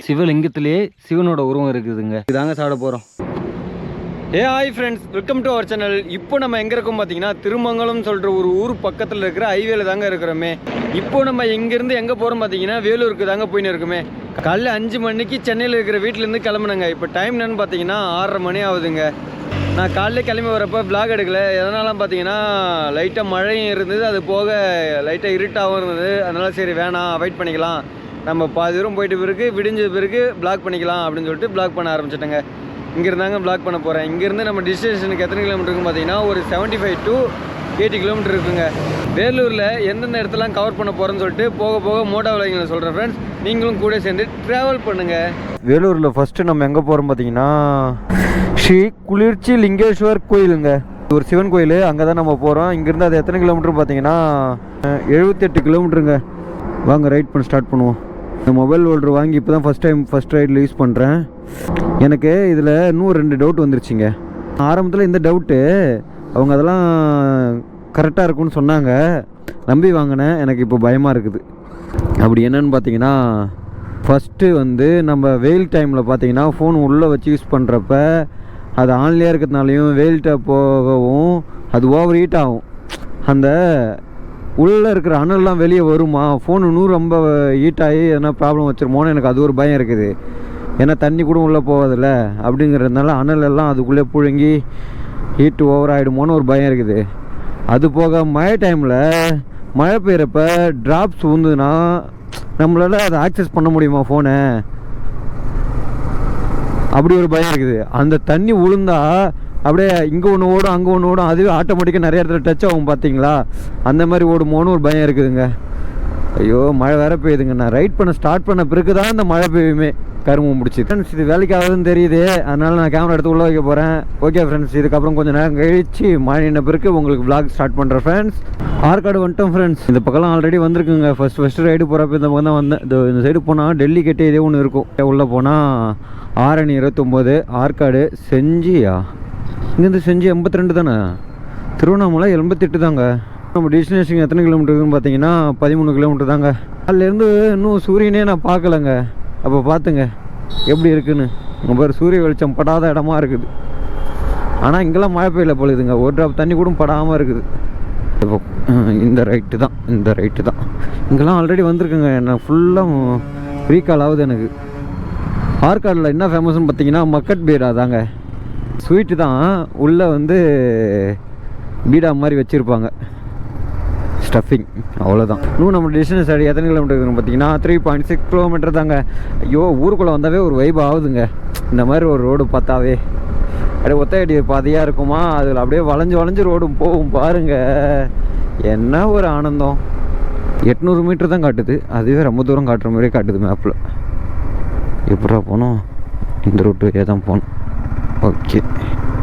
சிவலிங்கத்திலே சிவனோட உருவம் இருக்குதுங்க. இதாங்க சாப்பிட போகிறோம். Hi friends, welcome to our channel. இப்போ நம்ம எங்கே இருக்கோம் பார்த்தீங்கன்னா, திருமங்கலம் சொல்கிற ஒரு ஊர் பக்கத்தில் இருக்கிற ஹைவேல தாங்க இருக்கிறோமே. இப்போ நம்ம இங்கேருந்து எங்கே போகிறோம் பார்த்தீங்கன்னா, வேலூருக்கு தாங்க போயின்னு இருக்குமே. காலைல 5 மணிக்கு சென்னையில் இருக்கிற வீட்டிலேருந்து கிளம்புனங்க. இப்போ டைம் என்னன்னு பார்த்தீங்கன்னா 6:30 மணி ஆகுதுங்க. நான் காலையில் கிளம்பி வரப்போ விளாக் எடுக்கலை. எதனால பார்த்தீங்கன்னா லைட்டாக மழையும் இருந்தது, அது போக லைட்டாக இருட்டாகவும் இருந்தது. அதனால் சரி வேணாம், அவாய்ட் பண்ணிக்கலாம், நம்ம பாதி தூரம் போயிட்டு பிறகு விடிஞ்ச பிறகு பிளாக் பண்ணிக்கலாம் அப்படின்னு சொல்லிட்டு பிளாக் பண்ண ஆரம்பிச்சிட்டேங்க. இங்கேருந்தாங்க பிளாக் பண்ண போகிறேன். இங்கேருந்து நம்ம டெஸ்டினேஷனுக்கு எத்தனை கிலோமீட்டருக்குன்னு பார்த்தீங்கன்னா ஒரு 75 to 80 கிலோமீட்டர் இருக்குங்க. வேலூரில் எந்தெந்த இடத்துலாம் கவர் பண்ண போகிறேன்னு சொல்லிட்டு போக போக மோட்டோ விளையாங்களை சொல்கிறேன் ஃப்ரெண்ட்ஸ். நீங்களும் கூட சேர்ந்து ட்ராவல் பண்ணுங்கள். வேலூரில் ஃபஸ்ட்டு நம்ம எங்கே போகிறோம் பார்த்தீங்கன்னா ஸ்ரீ குளிர்ச்சி லிங்கேஸ்வர் கோயிலுங்க. ஒரு சிவன் கோயில், அங்கே தான் நம்ம போகிறோம். இங்கேருந்து அது எத்தனை கிலோமீட்டர் பார்த்தீங்கன்னா 78 கிலோமீட்டருங்க. வாங்க ரைட் பண்ண ஸ்டார்ட் பண்ணுவோம். இந்த மொபைல் ஹோல்டர் வாங்கி இப்போ தான் ஃபஸ்ட் ரைடில் யூஸ் பண்ணுறேன். எனக்கு இதில் இன்னும் 2 டவுட் வந்துருச்சுங்க. ஆரம்பத்தில் இந்த டவுட்டு அவங்க அதெல்லாம் கரெக்டாக இருக்குன்னு சொன்னாங்க, நம்பி வாங்கினேன். எனக்கு இப்போ பயமாக இருக்குது. அப்படி என்னன்னு பார்த்தீங்கன்னா, ஃபஸ்ட்டு வந்து நம்ம வெயில் டைமில் பார்த்தீங்கன்னா ஃபோன் உள்ளே வச்சு யூஸ் பண்ணுறப்ப அது ஆன்லேயே இருக்கிறதுனாலையும் வெயில்கிட்ட போகவும் அது ஓவர் ஹீட் ஆகும். அந்த உள்ளே இருக்கிற அனல்லாம் வெளியே வருமா, ஃபோனு இன்னும் ரொம்ப ஹீட் ஆகி எதனா ப்ராப்ளம் வச்சுருமோன்னு எனக்கு அது ஒரு பயம் இருக்குது. ஏன்னா தண்ணி கூட உள்ளே போவதில்ல அப்படிங்கிறதுனால அனல் எல்லாம் அதுக்குள்ளே புழுங்கி ஹீட்டு ஓவர் ஆகிடுமோன்னு ஒரு பயம் இருக்குது. அது போக மழை டைமில் மழை பெய்கிறப்ப ட்ராப்ஸ் ஊந்துன்னா நம்மளால் அதை ஆக்சஸ் பண்ண முடியுமா ஃபோனை, அப்படி ஒரு பயம் இருக்குது. அந்த தண்ணி உளுந்தா அப்படியே இங்கே ஒன்று ஓடும் அங்கே ஒன்று ஓடும், அதுவே ஆட்டோமேட்டிக்காக நிறைய இடத்துல டச் ஆகும் பார்த்தீங்களா, அந்த மாதிரி ஓடுமோன்னு ஒரு பயம் இருக்குதுங்க. ஐயோ மழை வேற பெய்யுதுங்க. நான் ரைட் பண்ண ஸ்டார்ட் பண்ண பிறகு தான் இந்த மழை பெய்யுமே கரும்பு முடிச்சு. ஃப்ரெண்ட்ஸ் இது வேலைக்கு ஆகுதுன்னு தெரியுது, அதனால நான் கேமரா எடுத்து உள்ளே வைக்க போகிறேன். ஓகே ஃப்ரெண்ட்ஸ், இதுக்கப்புறம் கொஞ்சம் நேரம் கழிச்சு மழை நின்ன பிறகு உங்களுக்கு vlog ஸ்டார்ட் பண்ணுறேன் ஃப்ரெண்ட்ஸ். ஆற்காடு வந்துட்டோம் ஃப்ரெண்ட்ஸ். இந்த பக்கம்லாம் ஆல்ரெடி வந்திருக்குங்க. ஃபஸ்ட்டு ரைடு போகிறப்ப இந்த பக்கம் தான் வந்தேன். இந்த சைடு போனால் டெல்லி கிட்டே இதே ஒன்று இருக்கும். உள்ளே போனால் ஆரணி 29, ஆற்காடு செஞ்சியா, இங்கேருந்து செஞ்சி 82 தானே, திருவண்ணாமலை 88 தாங்க. நம்ம டெஸ்டினேஷன் எத்தனை கிலோமீட்டருக்குன்னு பார்த்தீங்கன்னா 13 கிலோமீட்டர் தாங்க. அதுலேருந்து இன்னும் சூரியனே நான் பார்க்கலங்க. அப்போ பார்த்துங்க எப்படி இருக்குன்னு. உங்கள் பேர் சூரிய வெளிச்சம் படாத இடமா இருக்குது. ஆனால் இங்கெல்லாம் மழை பெய்யல போலுதுங்க, ஒரு ட்ராப் தண்ணி கூட படாமல் இருக்குது. இப்போ இந்த ரைட்டு தான் இங்கெல்லாம் ஆல்ரெடி வந்திருக்குங்க. என்ன ஃபுல்லாக ரீகால் ஆகுது எனக்கு. ஆற்காடில் என்ன ஃபேமஸ்ன்னு பார்த்தீங்கன்னா மக்கட் பீடா தாங்க. ஸ்வீட்டு தான், உள்ளே வந்து பீடா மாதிரி வச்சுருப்பாங்க, ஸ்டஃபிங், அவ்வளோதான். இன்னும் நம்ம டெஸ்டினேஷன் எத்தனை கிலோமீட்டர் இருக்குன்னு பார்த்தீங்கன்னா 3.6 கிலோமீட்டர் தாங்க. ஐயோ ஊருக்குள்ளே வந்தாவே ஒரு வைப் ஆகுதுங்க. இந்த மாதிரி ஒரு ரோடு பார்த்தாவே அப்படியே ஒத்தையடி பாதையாக இருக்குமா, அதில் அப்படியே வளைஞ்சு ரோடும் போகும் பாருங்கள். என்ன ஒரு ஆனந்தம். 800 மீட்டர் தான் காட்டுது, அதுவே ரொம்ப தூரம் காட்டுற மாதிரியே காட்டுது மேப்பில். எப்படா போனோம், இந்த ரூட்டு தான் போகணும். ஓகே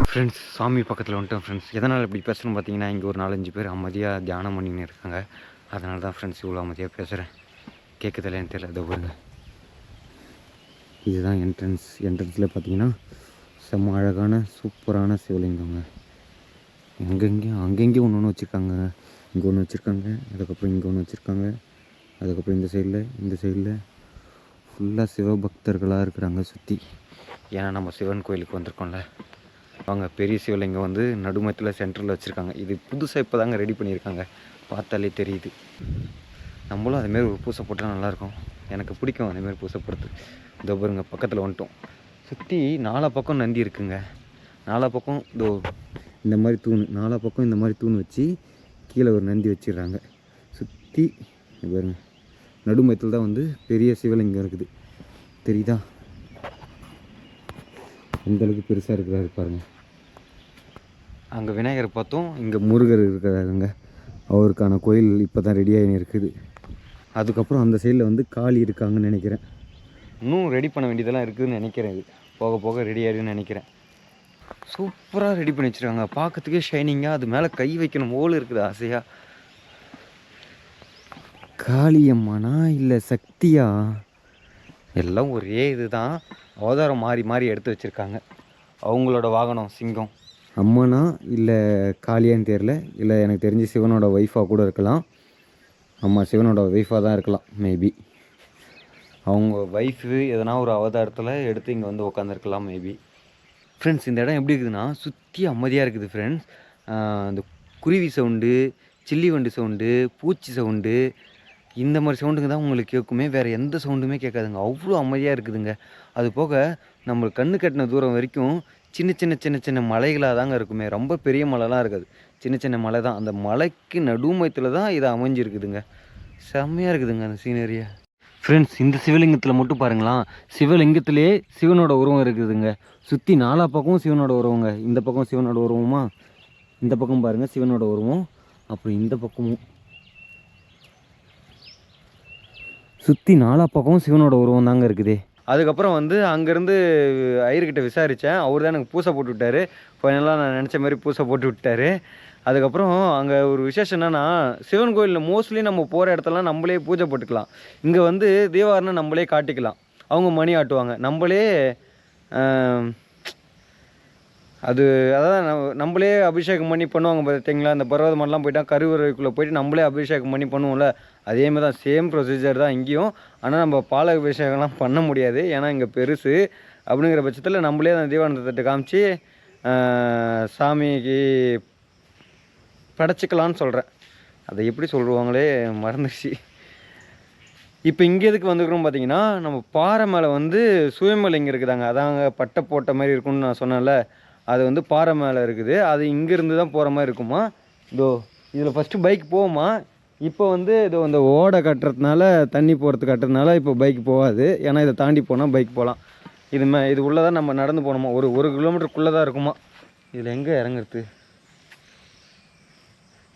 ஃப்ரெண்ட்ஸ், சாமி பக்கத்தில் வந்துட்டோம் ஃப்ரெண்ட்ஸ். எதனால் இப்படி பேசுகிறேன்னு பார்த்தீங்கன்னா, இங்கே ஒரு 4-5 பேர் அமைதியாக தியானம் பண்ணின்னு இருக்காங்க. அதனால தான் ஃப்ரெண்ட்ஸ் இவ்வளோ அமைதியாக பேசுகிறேன். கேட்குதில்லைன்னு தெரியல. அதை பாருங்க, இதுதான் என்ட்ரன்ஸில் பார்த்தீங்கன்னா செம்ம அழகான சூப்பரான சிவலிங்கங்க. அங்கங்கேயும் ஒன்று வச்சுருக்காங்க. இங்கே ஒன்று வச்சுருக்காங்க, அதுக்கப்புறம் இங்கே ஒன்று வச்சுருக்காங்க, அதுக்கப்புறம் இந்த சைடில் ஃபுல்லாக சிவபக்தர்களாக இருக்கிறாங்க சுற்றி. ஏன்னா நம்ம சிவன் கோயிலுக்கு வந்திருக்கோம்ல. அவங்க பெரிய சிவலிங்கம் வந்து நடுமத்தில் சென்டரில் வச்சுருக்காங்க. இது புதுசாக இப்போ தாங்க ரெடி பண்ணியிருக்காங்க, பார்த்தாலே தெரியுது. நம்மளும் அதேமாரி ஒரு பூசை போட்டால் நல்லாயிருக்கும். எனக்கு பிடிக்கும் அதேமாரி பூசை போடுறது. இதோ பாருங்க பக்கத்தில் வந்துட்டோம். சுற்றி 4 பக்கம் நந்தி இருக்குங்க. 4 பக்கம் இதோ இந்த மாதிரி தூண், 4 பக்கம் இந்த மாதிரி தூண் வச்சு கீழே ஒரு நந்தி வச்சிடுறாங்க. சுற்றி பாருங்க, நடுமத்தில் தான் வந்து பெரிய சிவலிங்கம் இருக்குது. தெரியுதா எந்தளவுக்கு பெருசாக இருக்கிறாரு பாருங்கள். அங்கே விநாயகர் பார்த்தோம், இங்கே முருகர் இருக்கிறாருங்க. அவருக்கான கோயில் இப்போ தான் ரெடி ஆகி இருக்குது. அதுக்கப்புறம் அந்த சைடில் வந்து காளி இருக்காங்கன்னு நினைக்கிறேன். இன்னும் ரெடி பண்ண வேண்டியதெல்லாம் இருக்குதுன்னு நினைக்கிறேன். இது போக போக ரெடி ஆகிடுன்னு நினைக்கிறேன். சூப்பராக ரெடி பண்ணி வச்சுருக்காங்க, பார்க்கறதுக்கே ஷைனிங்காக. அது மேலே கை வைக்கணும் போல் இருக்குது ஆசையாக. காளியம்மானா இல்லை சக்தியா, எல்லாம் ஒரே இது தான். அவதாரம் மாறி எடுத்து வச்சுருக்காங்க. அவங்களோட வாகனம் சிங்கம். அம்மனா இல்லை காளியான்னு தெரில, இல்லை எனக்கு தெரிஞ்சு சிவனோட ஒய்ஃபாக கூட இருக்கலாம். ஆமாம், சிவனோட ஒய்ஃபாக தான் இருக்கலாம் மேபி. அவங்க ஒய்ஃபு எதனா ஒரு அவதாரத்தில் எடுத்து இங்கே வந்து உட்காந்துருக்கலாம் மேபி. ஃப்ரெண்ட்ஸ், இந்த இடம் எப்படி இருக்குதுன்னா சுற்றி அமைதியாக இருக்குது ஃப்ரெண்ட்ஸ். அந்த குருவி சவுண்டு, சில்லி வண்டு சவுண்டு, பூச்சி சவுண்டு, இந்த மாதிரி சவுண்டுங்க தான் உங்களுக்கு கேட்குமே, வேறு எந்த சவுண்டுமே கேட்காதுங்க. அவ்வளோ அமைதியாக இருக்குதுங்க. அது போக நம்ம கண்ணு கட்டின தூரம் வரைக்கும் சின்ன சின்ன சின்ன சின்ன மலைகளாக தாங்க இருக்குமே. ரொம்ப பெரிய மலைலாம் இருக்காது, சின்ன சின்ன மலை தான். அந்த மலைக்கு நடுமயத்தில் தான் இது அமைஞ்சிருக்குதுங்க. செம்மையாக இருக்குதுங்க அந்த சீனரியா. ஃப்ரெண்ட்ஸ், இந்த சிவலிங்கத்தில் மட்டும் பாருங்களாம், சிவலிங்கத்திலே சிவனோட உருவம் இருக்குதுங்க. சுற்றி நாலா பக்கமும் சிவனோட உருவங்க. இந்த பக்கம் சிவனோட உருவமா, இந்த பக்கம் பாருங்கள் சிவனோட உருவம், அப்புறம் இந்த பக்கமும் சுற்றி நாலா பக்கமும் சிவனோட உருவம் தாங்க இருக்குது. அதுக்கப்புறம் வந்து அங்கேருந்து ஐயர்கிட்ட விசாரித்தேன். அவர் தான் எனக்கு பூசை போட்டு விட்டார். ஃபைனலாக நான் நினச்ச மாதிரி பூசை போட்டு விட்டார். அதுக்கப்புறம் அங்கே ஒரு விசேஷம் என்னென்னா, சிவன் கோயிலில் மோஸ்ட்லி நம்ம போகிற இடத்துலலாம் நம்மளே பூஜை போட்டுக்கலாம். இங்கே வந்து தீபாவளி நம்மளே காட்டிக்கலாம். அவங்க மணி ஆட்டுவாங்க, நம்மளே அது அதான் நம்மளே அபிஷேகம் பண்ணி பண்ணுவாங்க பார்த்தீங்களா. அந்த பர்வத மரம்லாம் போயிட்டால் கருவறைக்குள்ளே போயிட்டு நம்மளே அபிஷேகம் பண்ணி பண்ணுவோம்ல, அதேமாதிரி தான், சேம் ப்ரொசீஜர் தான் இங்கேயும். ஆனால் நம்ம பால அபிஷேகம்லாம் பண்ண முடியாது, ஏன்னா இங்கே பெருசு. அப்படிங்கிற பட்சத்தில் நம்மளே அந்த தீபாவளி காமிச்சு சாமிக்கு படைச்சிக்கலான்னு சொல்கிறேன். அதை எப்படி சொல்லுவாங்களே மறந்துடுச்சு. இப்போ இங்கே எதுக்கு வந்துக்கிறோம் பார்த்தீங்கன்னா, நம்ம பாறை மேலே வந்து சுயமலிங்கம் இருக்குதாங்க. அதாங்க பட்டை போட்ட மாதிரி இருக்குன்னு நான் சொன்னேன்ல, அது வந்து பாறை மேலே இருக்குது. அது இங்கேருந்து தான் போகிற மாதிரி இருக்குமா. இதோ இதில் ஃபஸ்ட்டு பைக் போகுமா. இப்போ வந்து இதோ இந்த ஓடை கட்டுறதுனால, தண்ணி போகிறதுக்கு கட்டுறதுனால இப்போ பைக் போகாது. ஏன்னா இதை தாண்டி போனால் பைக் போகலாம். இது உள்ளே தான் நம்ம நடந்து போகணுமா. ஒரு கிலோமீட்டருக்குள்ளே தான் இருக்குமா. இதில் எங்கே இறங்குறது?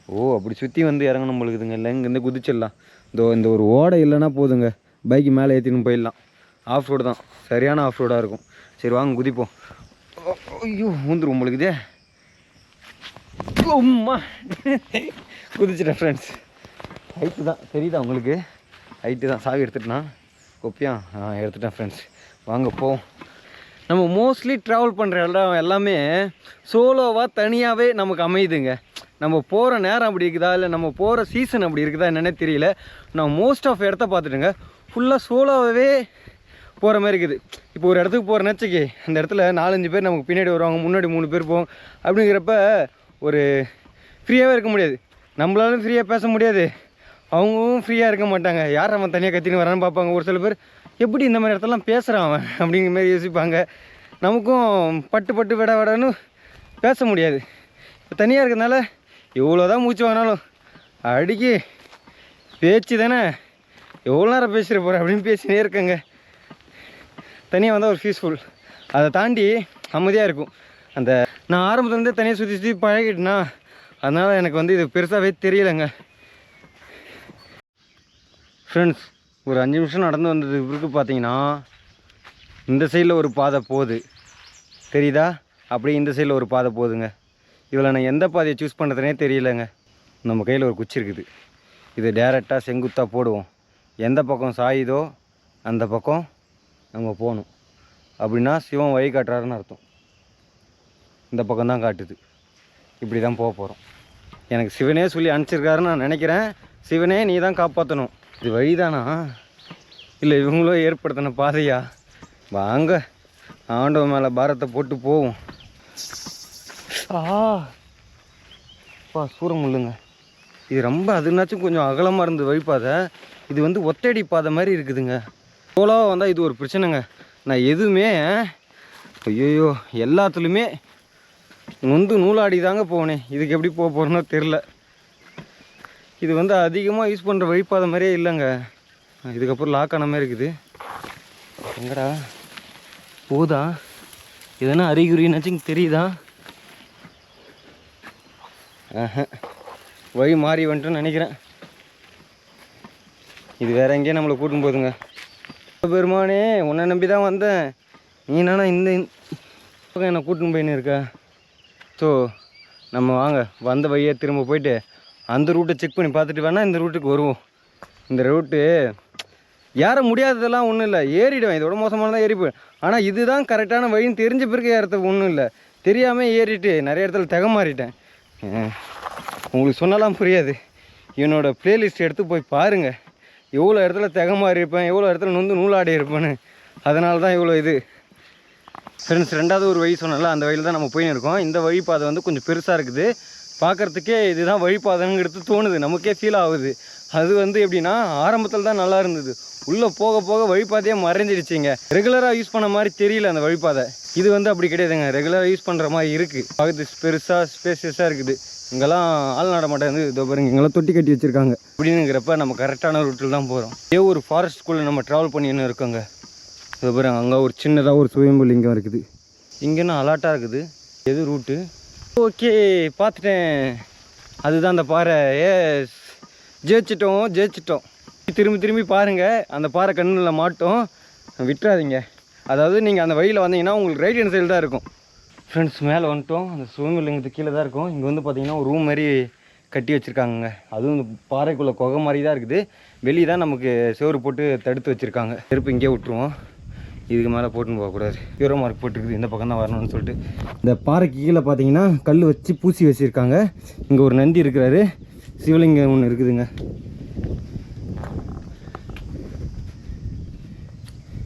ஓ, அப்படி சுற்றி வந்து இறங்கணும் பொழுதுங்க. இல்லை இங்கேருந்து குதிச்சிடலாம். இந்த ஒரு ஓடை இல்லைன்னா போதுங்க, பைக்கு மேலே ஏற்றின்னு போயிடலாம். ஆஃப் ரோடு தான், சரியான ஆஃப் ரோடாக இருக்கும். சரி வாங்க குதிப்போம். ஐயோ, ஊந்துரும் உங்களுக்குதே. உம்மா குதிச்சிட்டேன் ஃப்ரெண்ட்ஸ். ஹைட்டு தான் தெரியுதா உங்களுக்கு? ஹைட்டு தான். சாவி எடுத்துட்டேன்னா கொப்பியா எடுத்துட்டேன் ஃப்ரெண்ட்ஸ். வாங்க போவோம். நம்ம மோஸ்ட்லி ட்ராவல் பண்ணுற இடம் எல்லாமே சோலோவாக தனியாகவே நமக்கு அமையுதுங்க. நம்ம போகிற நேரம் அப்படி இருக்குதா, இல்லை நம்ம போகிற சீசன் அப்படி இருக்குதா என்னன்னே தெரியல. நான் மோஸ்ட் ஆஃப் இடத்த பார்த்துட்டுங்க ஃபுல்லாக சோலோவாகவே போகிற மாதிரி இருக்குது. இப்போ ஒரு இடத்துக்கு போகிற நினச்சிக்கி, அந்த இடத்துல 4-5 பேர் நமக்கு பின்னாடி வருவாங்க, முன்னாடி 3 பேர் போவோம். அப்படிங்கிறப்ப ஒரு ஃப்ரீயாகவே இருக்க முடியாது. நம்மளாலும் ஃப்ரீயாக பேச முடியாது, அவங்களும் ஃப்ரீயாக இருக்க மாட்டாங்க. யார் அவன் தனியாக கத்தின்னு வரான்னு பார்ப்பாங்க. ஒரு சில பேர் எப்படி இந்த மாதிரி இடத்துலலாம் பேசுகிறான் அவன் அப்படிங்கிற மாதிரி யோசிப்பாங்க. நமக்கும் பட்டு விடன்னு பேச முடியாது. இப்போ தனியாக இருக்கிறதுனால எவ்வளோ தான் மூச்சு வாங்கினாலும் அடிக்கி பேச்சு தானே, எவ்வளோ நேரம் பேசிட போகிறேன் அப்படின்னு பேசினே இருக்கேங்க. தனியாக வந்தால் ஒரு பீஸ்ஃபுல், அதை தாண்டி அமைதியாக இருக்கும். நான் ஆரம்பத்துலேருந்தே தனியாக சுற்றி பழகிட்டேன்னா, அதனால் எனக்கு வந்து இது பெருசாகவே தெரியலைங்க. ஃப்ரெண்ட்ஸ், ஒரு 5 நிமிஷம் நடந்து வந்தது பிறகு பார்த்தீங்கன்னா, இந்த சைடில் ஒரு பாதை போகுது தெரியுதா, அப்படியே இந்த சைடில் ஒரு பாதை போகுதுங்க. இதில் நான் எந்த பாதையை சூஸ் பண்ணுறதுனே தெரியலைங்க. நம்ம கையில் ஒரு குச்சி இருக்குது, இது டேரெக்டாக செங்குத்தாக போடுவோம். எந்த பக்கம் சாயுதோ அந்த பக்கம் நம்ம போகணும். அப்படின்னா சிவன் வழி காட்டுறாருன்னு அர்த்தம். இந்த பக்கம் தான் காட்டுது, இப்படி தான் போக போகிறோம். எனக்கு சிவனே சொல்லி அனுப்பிச்சிருக்காருன்னு நான் நினைக்கிறேன். சிவனே நீ தான் காப்பாற்றணும். இது வழிதானா இல்லை இவங்களோ ஏற்படுத்தின பாதையா? வாங்க ஆண்டவன் மேலே பாரத்தை போட்டு போவோம். சூரம் இல்லைங்க, இது ரொம்ப அதுனாச்சும் கொஞ்சம் அகலமாக இருந்தது வழிபாதை. இது வந்து ஒத்தடி பாதை மாதிரி இருக்குதுங்க. சோலோவாக வந்தால் இது ஒரு பிரச்சனைங்க. நான் எதுவுமே ஐயோ எல்லாத்துலேயுமே நூலாடி தாங்க போனேன். இதுக்கு எப்படி போக போகிறேன்னோ தெரில. இது வந்து அதிகமாக யூஸ் பண்ணுற வழிபாதை மாதிரியே இல்லைங்க. இதுக்கப்புறம் லாக் ஆன மாதிரி இருக்குது. எங்கடா போதா? எதனா அறிகுறினாச்சும் தெரியுதா? வழி மாறி வந்துட்டுன்னு நினைக்கிறேன். இது வேறு எங்கேயும் நம்மளை கூட்டின்னு போகுதுங்க. பெருமானே, உன்னை நம்பி தான் வந்தேன், நீ என்னன்னா இந்த என்னை கூட்டின்னு போயின்னு இருக்க. ஸோ நம்ம வாங்க வந்த வழியை திரும்ப போயிட்டு அந்த ரூட்டை செக் பண்ணி பார்த்துட்டு வேணால் இந்த ரூட்டுக்கு வருவோம். இந்த ரூட்டு ஏற முடியாததெல்லாம் ஒன்றும் இல்லை, ஏறிடுவேன். இதோட மோசமானதான் ஏறிப்போம். ஆனால் இதுதான் கரெக்டான வழின்னு தெரிஞ்ச பிறகு ஏறத்துக்கு ஒன்றும் இல்லை. தெரியாமல் ஏறிட்டு நிறைய இடத்துல தகமாறிட்டேன். உங்களுக்கு சொன்னாலாம் புரியாது. இவனோட ப்ளேலிஸ்ட் எடுத்து போய் பாருங்கள். எவ்வளோ இடத்துல திகமாறி இருப்பேன், எவ்வளோ இடத்துல நூலாடி இருப்பேன்னு. அதனால தான் இவ்வளோ இது. ஃப்ரெண்ட்ஸ், ரெண்டாவது ஒரு வழி சொன்னால அந்த வழியில் தான் நம்ம போயின்னு இருக்கோம். இந்த வழிப்பாதை வந்து கொஞ்சம் பெருசாக இருக்குது. பார்க்குறதுக்கே இதுதான் வழிப்பாதைங்கிறது தோணுது, நமக்கே ஃபீல் ஆகுது. அது வந்து எப்படின்னா ஆரம்பத்தில் தான் நல்லா இருந்தது, உள்ளே போக போக வழிபாதையே மறைஞ்சிடுச்சிங்க. ரெகுலராக யூஸ் பண்ண மாதிரி தெரியல அந்த வழிபாதை. இது வந்து அப்படி கிடையாதுங்க, ரெகுலராக யூஸ் பண்ணுற மாதிரி இருக்குது. பார்க்குறது பெருசாக ஸ்பேசியஸாக இருக்குது. இங்கெல்லாம் ஆள் நட மாட்டேங்குது. இதோ பாருங்க, இங்கெல்லாம் தொட்டி கட்டி வச்சுருக்காங்க. அப்படின்னுங்கிறப்ப நம்ம கரெக்டான ரூட்டில் தான் போகிறோம். ஒரு ஃபாரஸ்ட்குள்ளே நம்ம ட்ராவல் பண்ணின்னு இருக்கோங்க. இதோ பாருங்க, அங்கே ஒரு சின்னதாக ஒரு ஸ்விம்மிங் லிங்கம் இருக்குது. இங்கேன்னா அலாட்டாக இருக்குது. எது ரூட்டு? ஓகே, பார்த்துட்டேன். அதுதான் அந்த பாறை. ஜெயிச்சிட்டோம். திரும்பி பாருங்கள், அந்த பாறை கண்ணில் மாட்டோம், விட்டுறாதீங்க. அதாவது நீங்கள் அந்த வழியில் வந்தீங்கன்னா உங்களுக்கு ரைட் ஹேண்ட் சைடு தான் இருக்கும். ஃப்ரெண்ட்ஸ், மேலே வந்துட்டோம். அந்த ஸ்விம்மிங் லிங்கத்துக்கு கீழே தான் இருக்கும். இங்கே வந்து பார்த்திங்கன்னா ஒரு ரூம் மாதிரி கட்டி வச்சுருக்காங்க. அதுவும் இந்த பாறைக்குள்ளே குகை மாதிரி தான் இருக்குது. வெளியே தான் நமக்கு செவரு போட்டு தடுத்து வச்சுருக்காங்க. செருப்பு இங்கே விட்டுருவோம், இதுக்கு மேலே போட்டுன்னு போகக்கூடாது. ஹீரோ மார்க் போட்டுருக்குது, இந்த பக்கம் தான் வரணும்னு சொல்லிட்டு. இந்த பாறைக்கு கீழே பார்த்தீங்கன்னா கல் வச்சு பூசி வச்சுருக்காங்க. இங்கே ஒரு நந்தி இருக்கிறாரு, சிவலிங்கம் ஒன்று இருக்குதுங்க.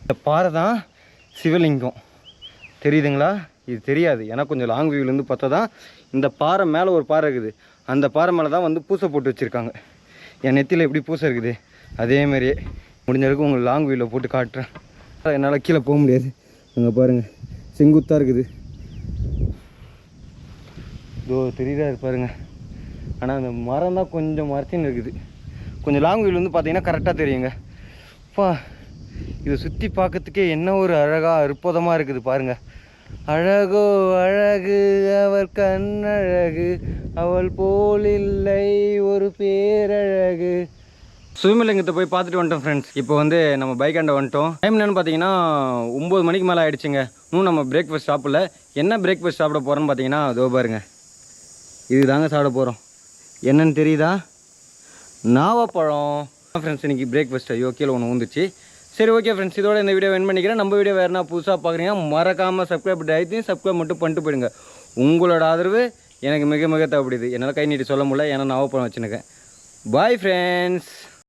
இந்த பாறை தான் சிவலிங்கம், தெரியுதுங்களா? இது தெரியாது, ஏன்னா கொஞ்சம் லாங் வியூலேருந்து பார்த்தா தான். இந்த பாறை மேலே ஒரு பாறை இருக்குது, அந்த பாறை மேலே தான் வந்து பூசை போட்டு வச்சுருக்காங்க. என் நெத்தியில் எப்படி பூசை இருக்குது அதேமாரியே முடிஞ்ச அளவுக்கு உங்களுக்கு லாங் வியூவில் போட்டு காட்டுறேன். என்னால் கீழே போக முடியாது. அங்கே பாருங்கள், செங்குத்தாக இருக்குது. இதோ தெரியுதா பாருங்க. ஆனால் அந்த மரம் தான் கொஞ்சம் மறைச்சின்னு இருக்குது. கொஞ்சம் லாங் வியூவில் வந்து பார்த்தீங்கன்னா கரெக்டாக தெரியுங்க. அப்பா, இதை சுற்றி பார்க்கறதுக்கே என்ன ஒரு அழகாக அற்புதமாக இருக்குது பாருங்கள். அழகோ அழகு அவர் கண்ணழகு, அவள் போல் இல்லை ஒரு பேரழகு. சுயமலிங்கத்தை போய் பார்த்துட்டு வந்துட்டோம் ஃப்ரெண்ட்ஸ். இப்போ வந்து நம்ம பைக்காண்ட வந்துட்டோம். டைம் என்னென்னு பார்த்தீங்கன்னா 9 மணிக்கு மேலே ஆகிடுச்சிங்க. இன்னும் நம்ம பிரேக்ஃபாஸ்ட் சாப்பிடல. என்ன பிரேக்ஃபாஸ்ட் சாப்பிட போகிறோன்னு பார்த்தீங்கன்னா அதோ பாருங்க, இது தாங்க சாப்பிட போகிறோம். என்னன்னு தெரியுதா? நாவப்பழம் ஃப்ரெண்ட்ஸ். இன்றைக்கி பிரேக்ஃபாஸ்ட் கீழே ஒன்று வந்துச்சு. சரி, ஓகே ஃப்ரெண்ட்ஸ், இதோட இந்த வீடியோ என் பண்ணிக்கிறேன். நம்ம வீடியோ வேறுனா புதுசாக பார்க்குறீங்கன்னா மறக்காமல் சப்ஸ்கிரைப் பண்ணி சப்ஸ்கிரைப் மட்டும் பண்ணிட்டு போயிடுங்க. உங்களோட ஆதரவு எனக்கு மிக மிக தேவைப்படுது. என்னால் கை நீட்டி சொல்ல முடியல, ஏன்னா நாவப்பழம் வச்சுருக்கேன். Bye friends.